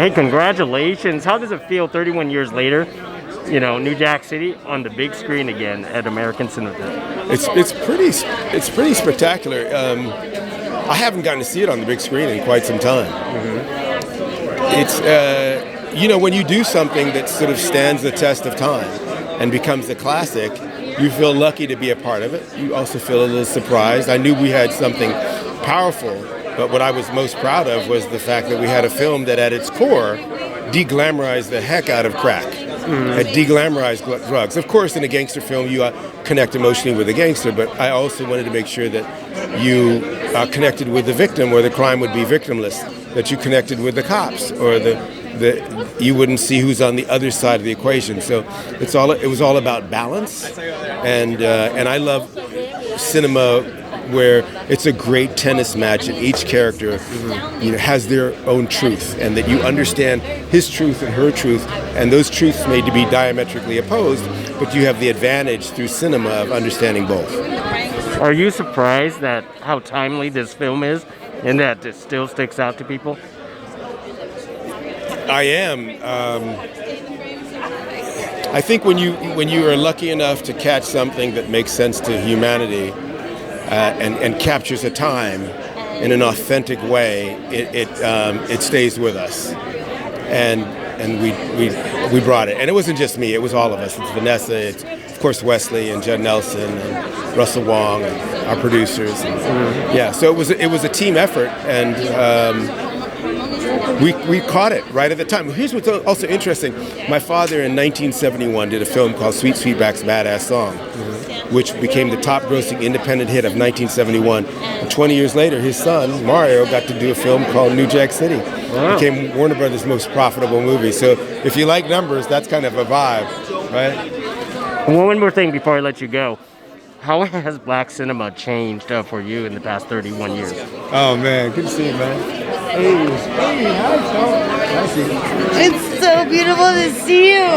Hey, congratulations. How does it feel 31 years later, you know, New Jack City on the big screen again at American Cinematheque? It's pretty spectacular. I haven't gotten to see it on the big screen in quite some time. It's you know, when you do something that sort of stands the test of time and becomes a classic, you feel lucky to be a part of it. You also feel a little surprised. I knew we had something powerful, but what I was most proud of was the fact that we had a film that at its core de-glamorized the heck out of crack. Had de-glamorized drugs. Of course, in a gangster film, you connect emotionally with the gangster, but I also wanted to make sure that you connected with the victim, or the crime would be victimless, that you connected with the cops, or you wouldn't see who's on the other side of the equation. So it was all about balance, and I love cinema where it's a great tennis match and each character has their own truth, and that you understand his truth and her truth, and those truths may be diametrically opposed, but you have the advantage through cinema of understanding both. Are you surprised at how timely this film is and that it still sticks out to people? I am. I think when you are lucky enough to catch something that makes sense to humanity, and captures a time in an authentic way, it stays with us, and we brought it. And it wasn't just me; it was all of us. It's Vanessa, it's of course Wesley and Judd Nelson and Russell Wong and our producers. And, yeah, so it was a team effort, and we caught it right at the time. Here's what's also interesting: my father in 1971 did a film called Sweet Sweetback's Badass Song, which became the top-grossing independent hit of 1971. And 20 years later, his son, Mario, got to do a film called New Jack City. Wow. It became Warner Brothers' most profitable movie. So if you like numbers, that's kind of a vibe, right? One more thing before I let you go. How has black cinema changed for you in the past 31 years? Oh, man. Good to see you, man. Hey, hi, nice to see you. It's so beautiful to see you.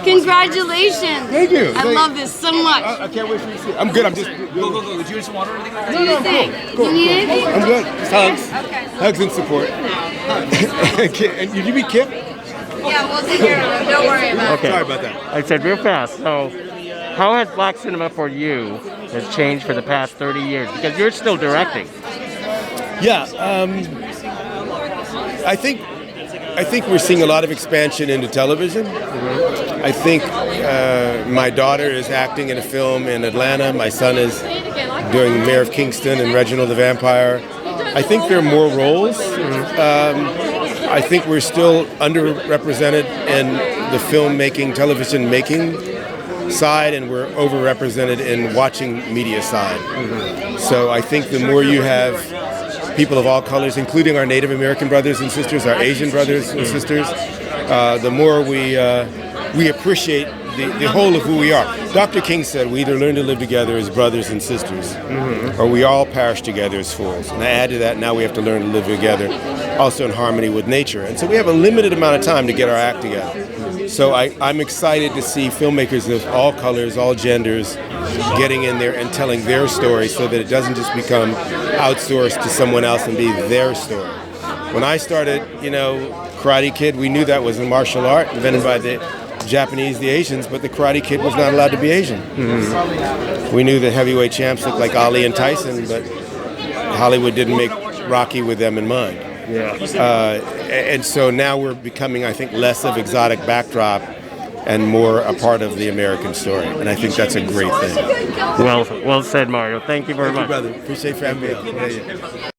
Congratulations. Thank you. I love this so much. I can't wait for you to see it. I'm good. I'm just... Go. Would you just water or anything? What do you think? Cool. You need anything? I'm good. Just hugs. Okay. Hugs and support. And did you meet Kip? Yeah, we'll take care of it. Don't worry about Okay. Sorry about that. I said real fast. So, how has black cinema for you has changed for the past 30 years? Because you're still directing. Yeah. I think we're seeing a lot of expansion into television. I think my daughter is acting in a film in Atlanta. My son is doing Mayor of Kingston and Reginald the Vampire. I think there are more roles. I think we're still underrepresented in the filmmaking, television making side, and we're overrepresented in watching media side. So I think the more you have people of all colors, including our Native American brothers and sisters, our Asian brothers and sisters, the more we appreciate the whole of who we are. Dr. King said we either learn to live together as brothers and sisters, or we all perish together as fools. And I add to that, now we have to learn to live together also in harmony with nature. And so we have a limited amount of time to get our act together. So I'm excited to see filmmakers of all colors, all genders, getting in there and telling their story, so that it doesn't just become outsourced to someone else and be their story. When I started, Karate Kid, we knew that was a martial art invented by the Japanese, the Asians, but the Karate Kid was not allowed to be Asian. We knew that heavyweight champs looked like Ali and Tyson, but Hollywood didn't make Rocky with them in mind. And so now we're becoming, I think, less of exotic backdrop and more a part of the American story. And I think that's a great thing. Well said, Mario. Thank you very much. Thank you, brother. Appreciate you having me out.